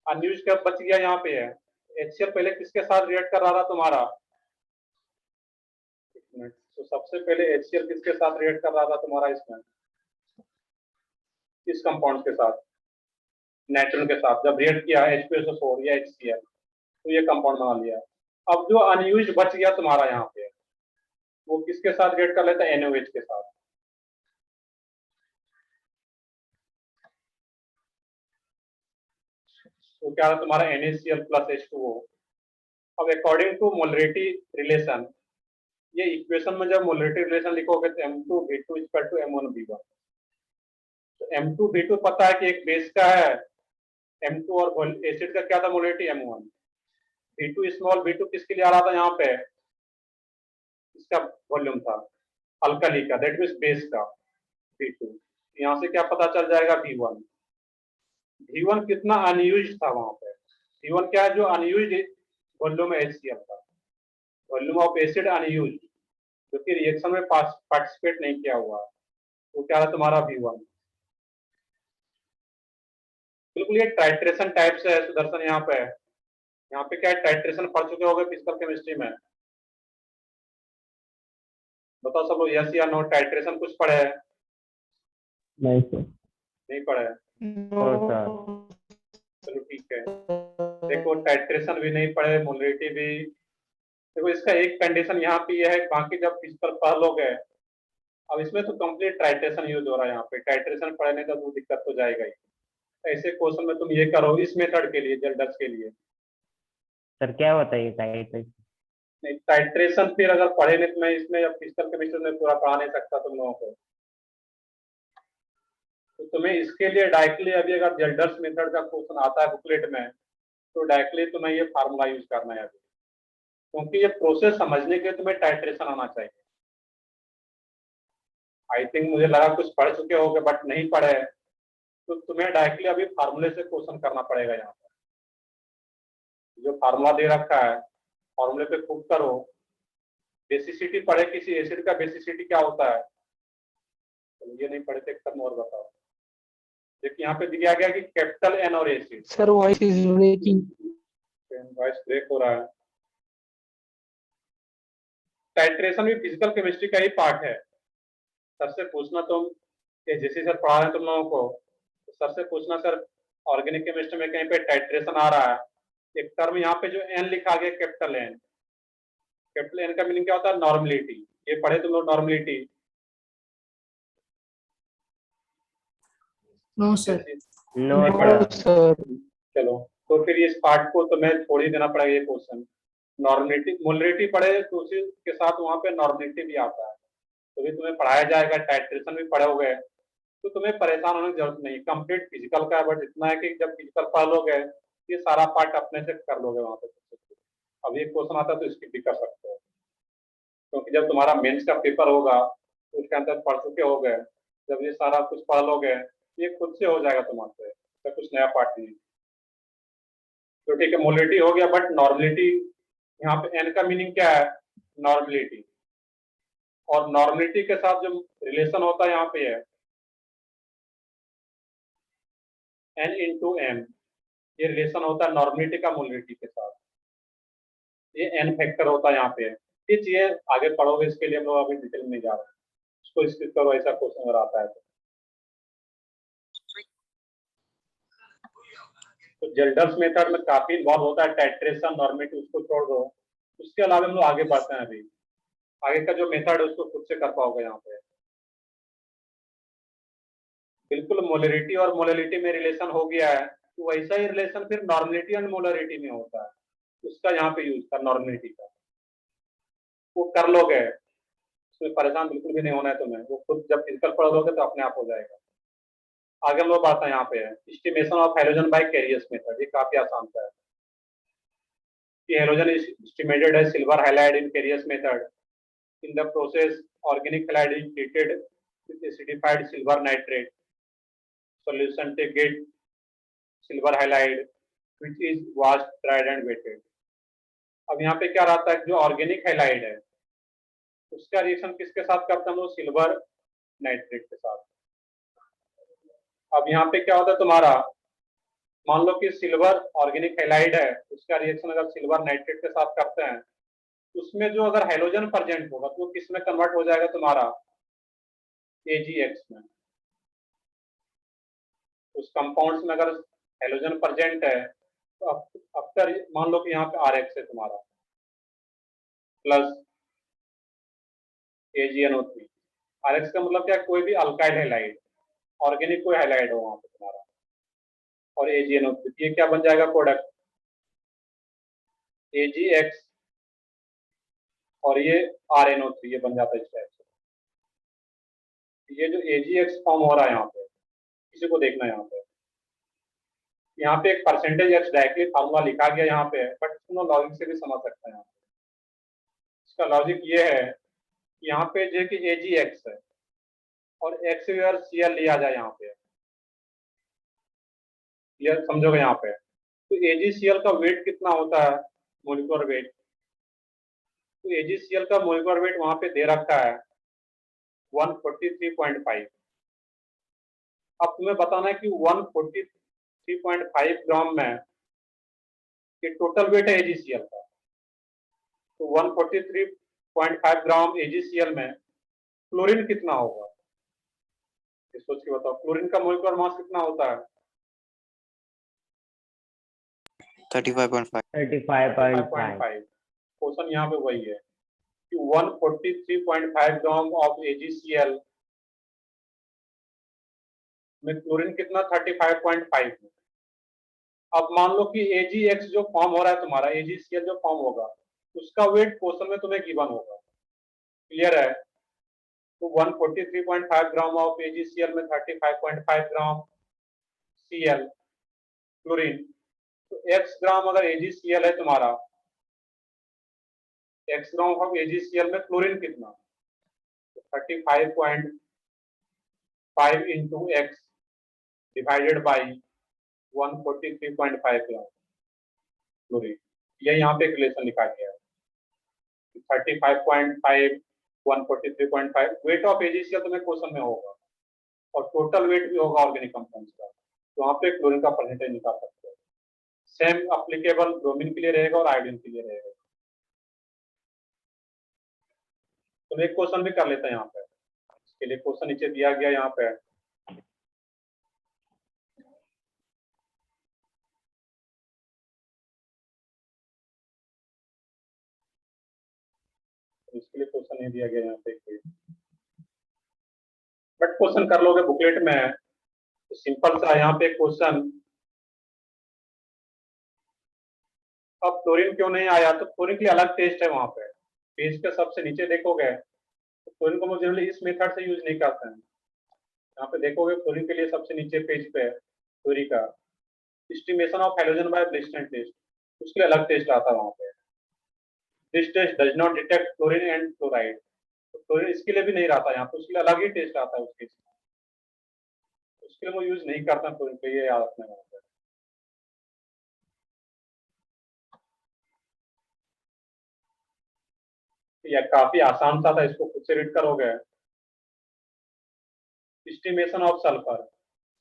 अनयूज्ड क्या बच गया यहाँ पे है, HCl पहले किसके साथ रिएक्ट कर रहा था तुम्हारा, तो सबसे पहले HCl किसके साथ रिएक्ट कर रहा था तुम्हारा इसमें, इस कंपाउंड के साथ, नाइट्रोजन के साथ जब रिएक्ट किया H2SO4 या HCl तो ये कंपाउंड बना लिया। अब जो अनयूज्ड बच गया तुम्हारा यहाँ पे वो किसके साथ रिएक्ट कर लेता है, NaOH के साथ। तो क्या है तुम्हारा NaCl प्लस H2O। अब अकॉर्डिंग टू मोलरिटी रिलेशन, ये इक्वेशन में जब मोलरिटी रिलेशन लिखोगे तो M2V2 इक्वल टू M1V1। तो M2V2 पता है कि एक बेस का है M2 और एसिड का क्या था molarity M1। V2 small V2 किसके लिए आ रहा था यहाँ पे, इसका वॉल्यूम था अल्कली का, दैट मींस बेस का V2। यहाँ से क्या पता चल जाएगा V1। V1 कितना अनयूज्ड था वहां पे, V1 क्या है जो अनयूज्ड वॉल्यूम HCl था, वॉल्यूम ऑफ एसिड अनयूज्ड जो कि रिएक्शन में पार्टिसिपेट नहीं किया हुआ, वो क्या है तुम्हारा V1। बिल्कुल ये टाइट्रेशन टाइप से है सुदर्शन। यहाँ पे क्या है, टाइट्रेशन पढ़ चुके होंगे फिजिकल केमिस्ट्री में, बताओ सब लोग यस या नो, टाइट्रेशन कुछ पढ़े है, नहीं सर। नहीं पढ़े है, चलो ठीक है। देखो टाइट्रेशन भी नहीं पढ़े, मोलरिटी भी, देखो इसका एक कंडीशन यहाँ पे ये है, बाकी जब फिजिकल पढ़ लोगे, अब इसमें तो कंप्लीट टाइट्रेशन यूज हो रहा है, यहाँ पे टाइट्रेशन पढ़ने का तो दिक्कत तो जाएगा ही। ऐसे क्वेश्चन में तुम ये करो इस मेथड के लिए, जेल्डस के लिए। सर क्या होता है ये टाइट्रेशन? नहीं टाइट्रेशन फिर अगर पढ़े नहीं तो मैं इसमें फिजिकल केमिस्ट्री में पूरा पढ़ा नहीं सकता तुम लोगों को, तो तुम्हें इसके लिए डायरेक्टली अभी अगर जेल्डर्स मेथड का क्वेश्चन आता है बुकलेट में तो डायरेक्टली तुम्हें ये फार्मूला यूज करना है अभी, क्योंकि ये प्रोसेस समझने के लिए तुम्हें टाइट्रेशन आना चाहिए। आई थिंक मुझे लगा कुछ पढ़ चुके होगे, बट नहीं पढ़े तो तुम्हें डायरेक्टली अभी फार्मूले से क्वेश्चन करना पड़ेगा। यहाँ पर जो फार्मूला दे रखा है फार्मूले पे पुट करो। बेसिसिटी पढ़े किसी एसिड का, बेसिसिटी क्या होता है? तो ये नहीं पढ़े थे, एक और बताओ। देखिए यहाँ पे दिया गया कि कैपिटल एन और acid. Sir voice is breaking. Voice break हो रहा है। टाइट्रेशन भी फिजिकल केमिस्ट्री का ही पार्ट है। सर से पूछना तुम, जैसे सर पढ़ा रहे हैं तुम लोगों को, तो सर से पूछना सर ऑर्गेनिक केमिस्ट्री में कहीं पे टाइट्रेशन आ रहा है, एक टर्म यहाँ पे जो एन लिखा गया कैपिटल एन, कैपिटल एन का मीनिंग क्या होता है? नॉर्मलिटी। ये पढ़े तुम लोग नॉर्मलिटी? No sir. नो नहीं पढ़ा। सर चलो तो फिर इस पार्ट को तुम्हें छोड़ ही देना पड़ेगा। ये क्वेश्चन नॉर्मलिटी मोलरिटी पढ़े तो उसी के साथ वहां पे नॉर्मलिटी भी आता है, तो भी तुम्हें पढ़ाया जाएगा। टाइट्रेशन भी पढ़ोगे तो तुम्हें परेशान होने की जरूरत नहीं। कंप्लीट फिजिकल का है, बट इतना है कि जब फिजिकल पढ़ लोगे ये सारा पार्ट अपने से कर लोगे वहां पे। अब ये क्वेश्चन आता है तो स्किप भी कर सकते हो, क्योंकि जब तुम्हारा मेंस का पेपर होगा तो उसके अंदर पढ़ चुके होगे। जब ये सारा कुछ पढ़ लोगे ये खुद से हो जाएगा तुम्हारे से, तो कुछ नया पार्ट नहीं। तो ठीक है, मोलिटी हो गया, बट नॉर्मलिटी यहाँ पे एन का मीनिंग क्या है? नॉर्मलिटी। और नॉर्मलिटी के साथ जो रिलेशन होता है यहाँ पे है एन इंटू एम। ये रिलेशन होता है नॉर्मलिटी का मोलिटी के साथ। ये एन फैक्टर होता है यहाँ पे। ये चीजें आगे पढ़ोगे, इसके लिए हम लोग अभी डिटेल में नहीं जा रहे हैं। इसको स्किप करो, ऐसा क्वेश्चन अगर आता है तो जेल्डर्स मेथड में काफी इन्वॉल्व होता है। टाइट्रेशन, नॉर्मलिटी उसको छोड़ दो। उसके अलावा हम लोग आगे बढ़ते हैं। अभी आगे का जो मेथड है उसको खुद से कर पाओगे यहाँ पे। बिल्कुल मोलरिटी और मोलरिटी में रिलेशन हो गया है, तो वैसा ही रिलेशन फिर नॉर्मलिटी एंड मोलरिटी में होता है। उसका यहाँ पे यूज था नॉर्मलिटी का, वो कर लोगे, उसमें परेशान बिल्कुल भी नहीं होना है तुम्हें। वो खुद जब फिजिकल पढ़ लोगे तो अपने आप हो जाएगा। आगे हम लोग बात है यहाँ पे है estimation of halogen by Carius method. ये काफी आसान सा है कि halogen is estimated as silver halide in Carius method. In the process organic halide is treated with acidified silver nitrate solution to get silver halide which is washed, dried and wetted। अब यहाँ पे क्या रहता है, जो organic halide है उसका reaction किसके साथ करते हैं हम लोग? सिल्वर नाइट्रेट के साथ। अब यहाँ पे क्या होता है तुम्हारा, मान लो कि सिल्वर ऑर्गेनिक हैलाइड है, उसका रिएक्शन अगर सिल्वर नाइट्रेट के साथ करते हैं, उसमें जो अगर हाइड्रोजन प्रेजेंट होगा तो वो किस में कन्वर्ट हो जाएगा तुम्हारा? AgX में। उस कंपाउंड्स में अगर हाइड्रोजन प्रेजेंट है तो आफ्टर मान लो कि यहाँ पे RX है तुम्हारा प्लस AgNO3। RX का मतलब क्या? कोई भी अल्काइल हैलाइड, ऑर्गेनिक कोई हैलाइड हो वहां पे तुम्हारा, और AgNO3, ये क्या बन जाएगा प्रोडक्ट? AgX और ये RNO3, ये बन जाता है इस टाइप से। ये जो AgX फॉर्म हो रहा है यहाँ पे, इसी को देखना है यहाँ पे। यहाँ पे एक परसेंटेज एक्स डायरेक्टली फार्मूला लिखा गया यहाँ पे, बट इसको लॉजिक से भी समझ सकते हैं। इसका लॉजिक ये है कि यहाँ पे जो कि AgX है और X और Cl लिया जाए यहाँ पे, क्लियर समझोगे यहाँ पे? तो AgCl का वेट कितना होता है? Molecular weight. तो AgCl का मोलिकुलर वेट वहां पे दे रखा है 143.5। अब तुम्हें बताना है कि 143.5 ग्राम में ये टोटल वेट है AgCl का। तो 143.5 ग्राम AgCl में क्लोरीन कितना होगा? ये सोच के बताओ, क्लोरीन का मोलिकुलर मास कितना होता है? 35.5। 35.5। क्वेश्चन यहाँ पे वही है कि 143.5 ग्राम ऑफ AgCl में क्लोरीन कितना? 35.5। अब मान लो कि AgX जो फॉर्म हो रहा है तुम्हारा, AgCl जो फॉर्म होगा उसका वेट क्वेश्चन में तुम्हें गिवन होगा। क्लियर है? तो 143.5 ग्राम ऑफ AgCl में 35.5 ग्राम Cl क्लोरीन, तो x ग्राम अगर AgCl है तुम्हारा, x ग्राम ऑफ AgCl में क्लोरीन कितना, 35.5 into x divided by 143.5 gram chlorine. ये यहाँ पे रिलेशन लिखा गया है 35.5 143.5 वेट ऑफ AgCl तुम्हें क्वेश्चन में होगा और टोटल वेट भी होगा ऑर्गेनिक कंपाउंड्स का, तो वहाँ पे क्लोरीन का परसेंटेज निकाल सकते हो। सेम अप्लीकेबल ब्रोमीन के लिए रहेगा और आयोडीन के लिए रहेगा। तो एक क्वेश्चन भी कर लेते हैं यहाँ पे, इसके लिए क्वेश्चन नीचे दिया गया यहाँ पे। इसके लिए क्वेश्चन नहीं दिया गया यहाँ पे, बट क्वेश्चन कर लोगे बुकलेट में, तो सिंपल सा यहाँ पे क्वेश्चन। अब क्लोरीन क्यों नहीं आया, तो क्लोरीन के लिए अलग टेस्ट है वहां पे, पेज के सबसे नीचे देखोगे तो क्लोरीन को जनरली इस मेथड से यूज नहीं करते हैं। यहाँ पे देखोगे क्लोरीन के लिए सबसे नीचे पेज पे क्लोरीन का estimation of halogen by Beilstein test, उसके लिए अलग टेस्ट आता है वहां पे। This test does not detect chlorine and chloride, तो क्लोरीन इसके लिए भी नहीं रहता यहाँ पे, उसके लिए अलग ही टेस्ट आता है उसके, उसके लिए वो यूज नहीं करता क्लोरीन पे, ये याद रखना है। यह काफी आसान सा था, इसको खुद से रीड करोगे। एस्टिमेशन ऑफ सल्फर,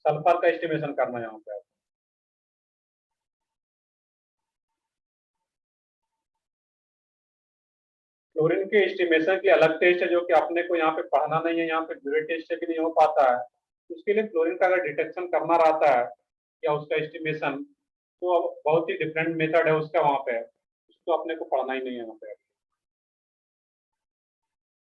सल्फर का एस्टिमेशन करना है यहाँ पे। क्लोरीन के एस्टिमेशन की अलग टेस्ट है जो कि अपने को यहाँ पे पढ़ना नहीं है, यहाँ पे ड्यूरेट टेस्ट से भी नहीं हो पाता है। उसके लिए क्लोरीन का अगर डिटेक्शन करना रहता है या उसका एस्टिमेशन, तो बहुत ही डिफरेंट मेथड है उसका वहां पे, उसको अपने को पढ़ना ही नहीं है यहाँ पे।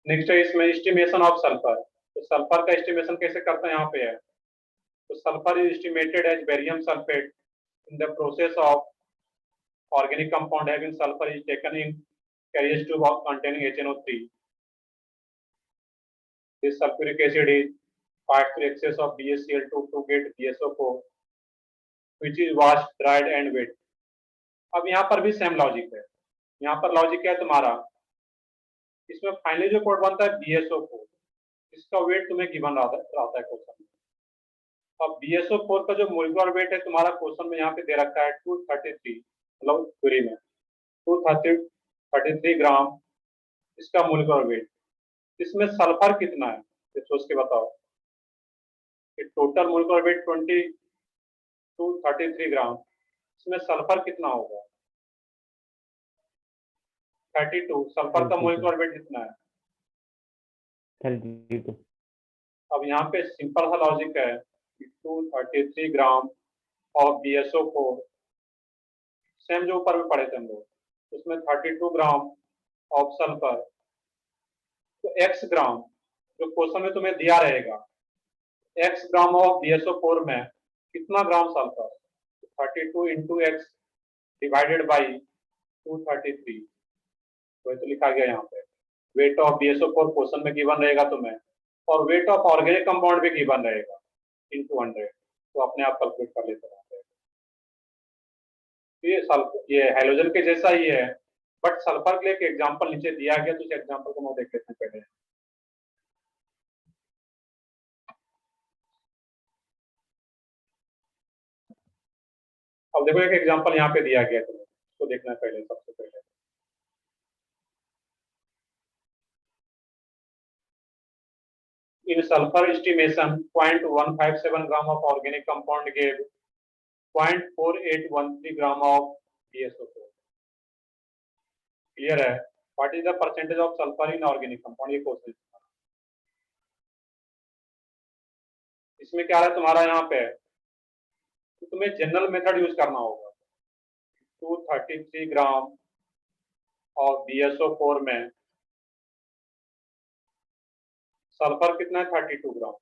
नेक्स्ट है इसमें एस्टिमेशन ऑफ सल्फर, तो सल्फर का एस्टिमेशन कैसे करते हैं यहाँ पे है। तो sulphur is estimated as barium sulphate in the process of organic compound having sulfur is taken in carrier tube containing HNO3. This sulfuric acid is passed through excess of BaCl2 to get BSO4, which is washed, dried and wet. अब यहाँ पर भी same logic है, यहाँ पर logic क्या है तुम्हारा, इसमें फाइनली जो कोड बनता है BSO4, इसका वेट तुम्हें गिवन रहता है क्वेश्चन में। अब BSO4 का जो मोलिकुलर वेट है तुम्हारा क्वेश्चन में यहाँ पे दे रखा है 233, मतलब क्वेरी में 233 ग्राम इसका मोलिकुलर वेट। इसमें सल्फर कितना है ये सोच के बताओ कि टोटल मोलिकुलर वेट 233 ग्राम, इसमें सल्फर कितना होगा 32, सल्फर का मोलिकुलर वेट कितना है 32। अब यहाँ पे सिंपल सा लॉजिक है 233 ग्राम ऑफ BSO4, सेम जो ऊपर में पढ़े थे हम लोग, उसमें 32 ग्राम ऑफ सल्फर, तो x ग्राम जो क्वेश्चन में तुम्हें दिया रहेगा, x ग्राम ऑफ BSO4 में कितना ग्राम sulphur, 32 into x divided by 233, तो लिखा गया यहाँ पे। वेट ऑफ BSO4 क्वेश्चन में गिवन रहेगा तुम्हें, और वेट ऑफ ऑर्गेनिक कंपाउंड भी गिवन रहेगा इंटू 100, तो अपने आप कैलकुलेट कर लेते हैं। ये हैलोजन के जैसा ही है, बट सल्फर के लिए एक एग्जांपल नीचे दिया गया, तो इस एग्जांपल को हम देख लेते हैं पहले। अब देखो एक एग्जांपल यहाँ पे दिया गया, तुम्हें उसको देखना है पहले, सबसे पहले in sulfur estimation 0.157 gram of organic compound gave 0.4813 gram of BSO4. Clear है? What is the percentage of sulphur in organic compound, ये क्वेश्चन। इसमें क्या है तुम्हारा यहाँ पे, तो तुम्हें जनरल मेथड यूज करना होगा। 233 ग्राम ऑफ BSO4 में सल्फर कितना है 32 ग्राम,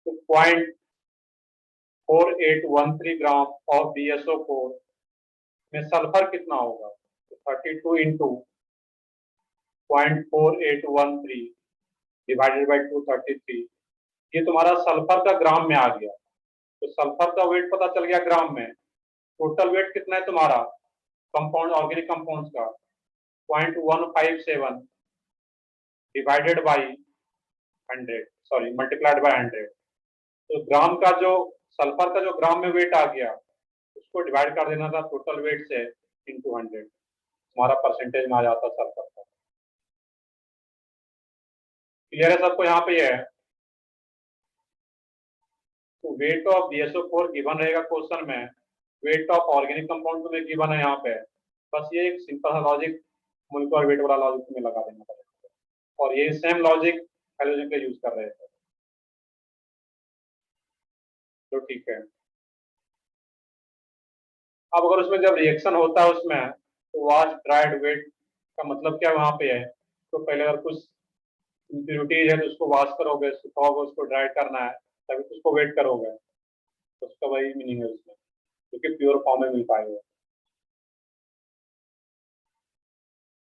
तो 0.4813 ग्राम ऑफ BSO4 में सल्फर कितना होगा, तो 32 इंटू 0.4813 डिवाइडेड बाई 233, ये तुम्हारा सल्फर का ग्राम में आ गया। तो सल्फर का वेट पता चल गया ग्राम में, टोटल वेट कितना है तुम्हारा कंपाउंड ऑर्गेनिक कंपाउंड्स का 0.157 divided by 100 sorry multiplied by 100। तो ग्राम का जो सल्फर का जो ग्राम में वेट आ गया उसको डिवाइड कर देना था टोटल वेट से इंटू 100, हमारा परसेंटेज में आ जाता सल्फर का। क्लियर है सबको यहाँ पे ये है। तो वेट ऑफ BSO4 गिवन रहेगा क्वेश्चन में, वेट ऑफ ऑर्गेनिक कंपाउंड तुम्हें गिवन है यहाँ पे, बस ये एक सिंपल सा लॉजिक मोलिकुलर वेट वाला लॉजिक तुम्हें लगा देना पड़ेगा, और ये सेम लॉजिक हैलोजन का यूज कर रहे थे। तो ठीक है, अब अगर उसमें जब रिएक्शन होता है उसमें तो वॉश ड्राइड वेट का मतलब क्या वहां पे है, तो पहले अगर कुछ इम्प्योरिटीज है तो उसको वॉश करोगे, सुखाओगे, उसको ड्राइड करना है, तभी तो उसको वेट करोगे, तो उसका वही मीनिंग है उसमें, क्योंकि प्योर फॉर्म में मिल पाएगा।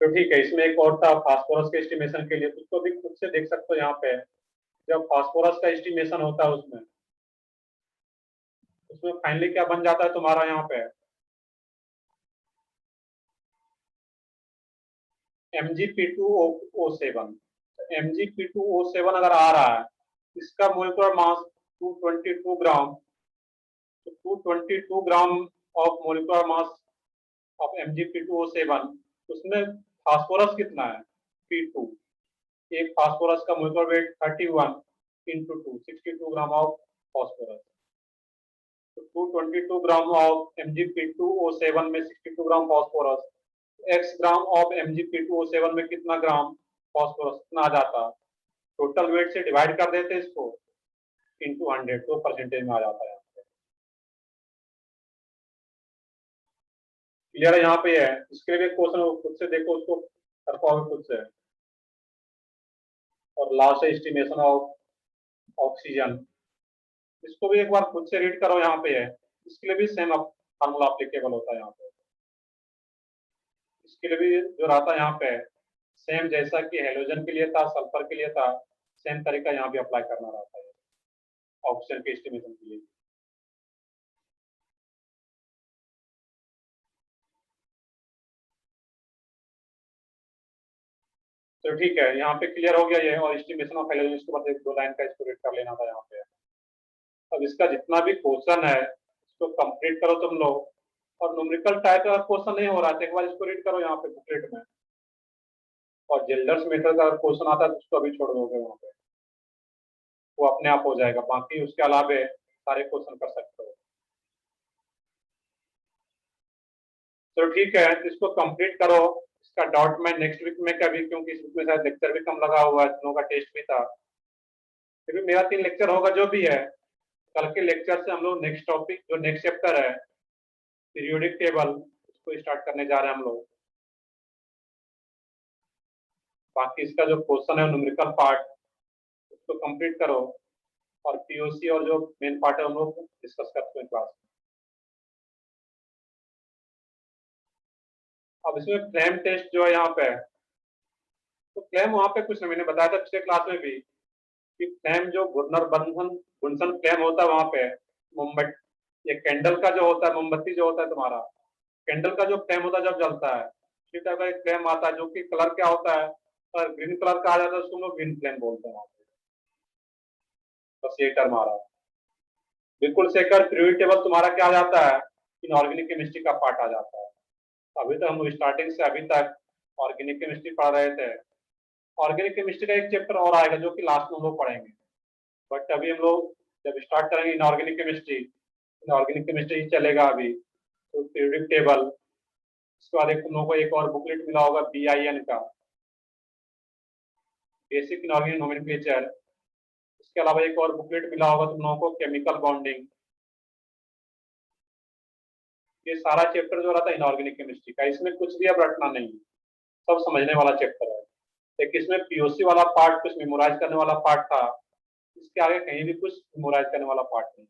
तो ठीक है, इसमें एक और था फास्फोरस के एस्टिमेशन के लिए, तो उसको भी खुद से देख सकते हो यहाँ पे, जब फास्फोरस का एस्टिमेशन होता है उसमें फाइनली क्या बन जाता है तुम्हारा यहाँ पे Mgp2O7। Mgp2O7 अगर आ रहा है, इसका मोलिकुलर मास 222 ग्राम, तो 222 gram of molecular mass of Mgp2O7, उसमें फास्फोरस कितना है P2, एक फास्फोरस का molecular weight 31 into 2 62 gram of phosphorus. तो 222 ग्राम ऑफ Mgp2O7 में 62 gram phosphorus, x gram of Mgp2O7 में कितना ग्राम फास्फोरस कितना आ जाता, टोटल वेट से डिवाइड कर देते इसको इंटू 100, तो परसेंटेज में आ जाता है। क्लियर है यहाँ पे है। इसके लिए क्वेश्चन खुद से देखो, उसको कर पाओगे खुद से। और लास्ट है एस्टिमेशन ऑफ ऑक्सीजन, इसको भी एक बार खुद से रीड करो यहाँ पे है, इसके लिए भी सेम फार्मूला अप्लीकेबल होता है यहाँ पे, इसके लिए भी जो रहता है यहाँ पे सेम जैसा कि हेलोजन के लिए था, सल्फर के लिए था, सेम तरीका यहाँ भी अप्लाई करना रहता है ऑक्सीजन के एस्टिमेशन के लिए। तो ठीक है, यहाँ पे क्लियर हो गया ये, और एस्टिमेशन ऑफ हेलोजन के बाद एक दो लाइन का इसको रीड कर लेना था यहाँ पे। अब इसका जितना भी क्वेश्चन है इसको कंप्लीट करो तुम लोग, और न्यूमेरिकल टाइप का क्वेश्चन नहीं हो रहा है एक बार इसको रीड करो यहाँ पे बुकलेट में, और जेल्डर्स मेथड का क्वेश्चन आता है तो उसको अभी छोड़ दोगे वहाँ पे, वो अपने आप हो जाएगा, बाकी उसके अलावे सारे क्वेश्चन कर सकते हो। तो ठीक है, इसको कंप्लीट करो, इसका डॉट मैं नेक्स्ट वीक में कभी, क्योंकि इस वीक में शायद लेक्चर भी कम लगा हुआ है, दोनों का टेस्ट भी था, फिर भी मेरा 3 लेक्चर होगा जो भी है। कल के लेक्चर से हम लोग नेक्स्ट टॉपिक जो नेक्स्ट चैप्टर है पीरियोडिक टेबल, उसको स्टार्ट करने जा रहे हैं हम लोग। बाकी इसका जो क्वेश्चन है न्यूमेरिकल पार्ट उसको कंप्लीट करो, और पीओसी और जो मेन पार्ट है हम लोग डिस्कस करते हैं क्लास में। अब इसमें फ्लेम टेस्ट जो है यहाँ पे, तो फ्लेम वहां पे कुछ नहीं, मैंने बताया था पिछले क्लास में भी कि फ्लेम जो घुर्नर बंधन गुंसन फ्लेम होता है वहां पे मोमबत्ती, ये कैंडल का जो होता है, मोमबत्ती जो होता है तुम्हारा, कैंडल का जो फ्लेम होता है जब जलता है, इसी तरह का एक फ्लेम आता है जो कि कलर क्या होता है, ग्रीन कलर का आ जाता है, उसको हम लोग ग्रीन फ्लेम बोलते हैं वहां पे। बस ये टर्म आ रहा है। बिल्कुल सेकर पीरियोडिक टेबल तुम्हारा क्या आ जाता है, इनऑर्गेनिक केमिस्ट्री का पार्ट आ जाता है। अभी तक हम लोग स्टार्टिंग से अभी तक ऑर्गेनिक केमिस्ट्री पढ़ रहे थे, ऑर्गेनिक केमिस्ट्री का एक चैप्टर और आएगा जो कि लास्ट में हम लोग पढ़ेंगे, बट अभी हम लोग जब स्टार्ट करेंगे इनऑर्गेनिक केमिस्ट्री, इनऑर्गेनिक केमिस्ट्री चलेगा अभी, तो पीरियोडिक टेबल, उसके बाद एक तुम लोगों को एक और बुकलेट मिला होगा BIN का, बेसिक इनऑर्गेनिक नोमेनक्लेचर, इसके अलावा एक और बुकलेट मिला होगा तुम लोगों को केमिकल बॉन्डिंग। ये सारा चैप्टर जो रहा था इनऑर्गेनिक केमिस्ट्री का, इसमें कुछ भी अब रटना नहीं, सब समझने वाला चैप्टर है। एक इसमें पीओसी वाला पार्ट कुछ मेमोराइज करने वाला पार्ट था, इसके आगे कहीं भी कुछ मेमोराइज करने वाला पार्ट नहीं।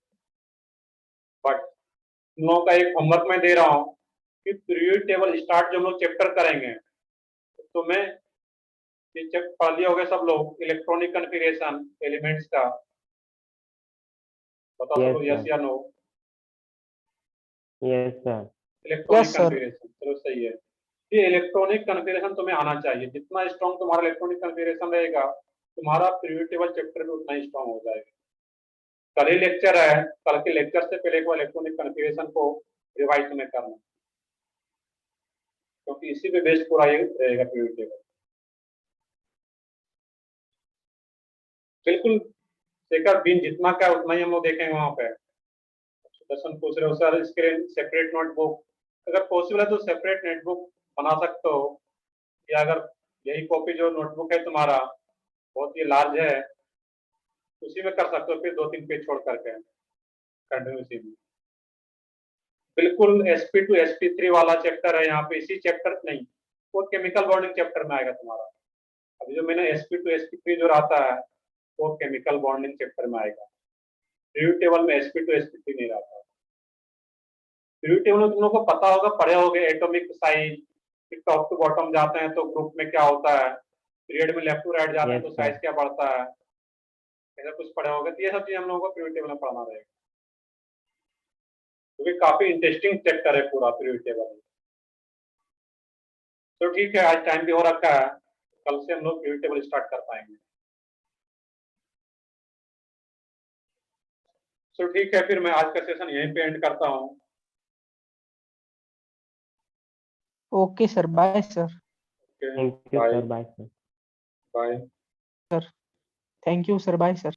बट तुम लोगों का एक होमवर्क मैं दे रहा हूँ कि पीरियोडिक टेबल स्टार्ट जो हम लोग चैप्टर करेंगे, तो मैं ये चैप्टर पढ़ लिए होंगे सब लोग, इलेक्ट्रॉनिक कॉन्फ़िगरेशन एलिमेंट्स का, बताओ Yes, सब लोग यस sir. या no. Yes, sir. Electronic Yes, sir. Configuration, चलो सही है। ये इलेक्ट्रॉनिक कॉन्फ़िगरेशन तुम्हें आना चाहिए। जितना स्ट्रॉन्ग तुम्हारा इलेक्ट्रॉनिक कॉन्फ़िगरेशन रहेगा, तुम्हारा प्रिव्यू टेबल चैप्टर भी उतना ही स्ट्रॉन्ग हो जाएगा। कल ही लेक्चर है, कल के लेक्चर से पहले एक बार इलेक्ट्रॉनिक कॉन्फ़िगरेशन को रिवाइज तुम्हें करना, क्योंकि इसी पे बेस्ड पूरा ये रहेगा प्रिव्यू टेबल। बिल्कुल शेखर, बीन जितना क्या उतना ही हम लोग देखेंगे वहां पे। दर्शन पूछ रहे हो सर स्क्रीन सेपरेट नोटबुक, अगर पॉसिबल है तो सेपरेट नोटबुक बना सकते हो, या अगर यही कॉपी जो नोटबुक है तुम्हारा बहुत ही लार्ज है, उसी में कर सकते हो, फिर 2-3 पेज छोड़ करके कंटिन्यूसी में। बिल्कुल sp टू sp3 वाला चैप्टर है यहाँ पे, इसी चैप्टर नहीं, वो केमिकल बॉन्डिंग चैप्टर में आएगा तुम्हारा। अभी जो मैंने sp टू sp3 जो रहता है वो केमिकल बॉन्डिंग चैप्टर में आएगा। प्रिव्यू टेबल में sp टू sp3 नहीं रहता। प्रिव्यू टेबल में तुम लोग को पता होगा, पढ़े होगे atomic size, top to bottom जाते हैं तो ग्रुप में क्या होता है, पीरियड में लेफ्ट टू राइट जाते हैं Yes, तो साइज sir. क्या बढ़ता है, ऐसा कुछ पढ़े होगे। तो ये सब चीज हम लोगों को प्रिव्यू टेबल में पढ़ना रहेगा, क्योंकि काफी इंटरेस्टिंग चैप्टर है पूरा प्रिव्यू टेबल। तो ठीक है, आज टाइम भी हो रखा है, कल से हम लोग प्रिव्यू टेबल स्टार्ट कर पाएंगे। तो ठीक है, फिर मैं आज का सेशन यहीं पे एंड करता हूँ। Okay, sir. Bye, sir. Thank you, bye sir. Bye, sir. Bye. Thank you, sir. Bye, sir.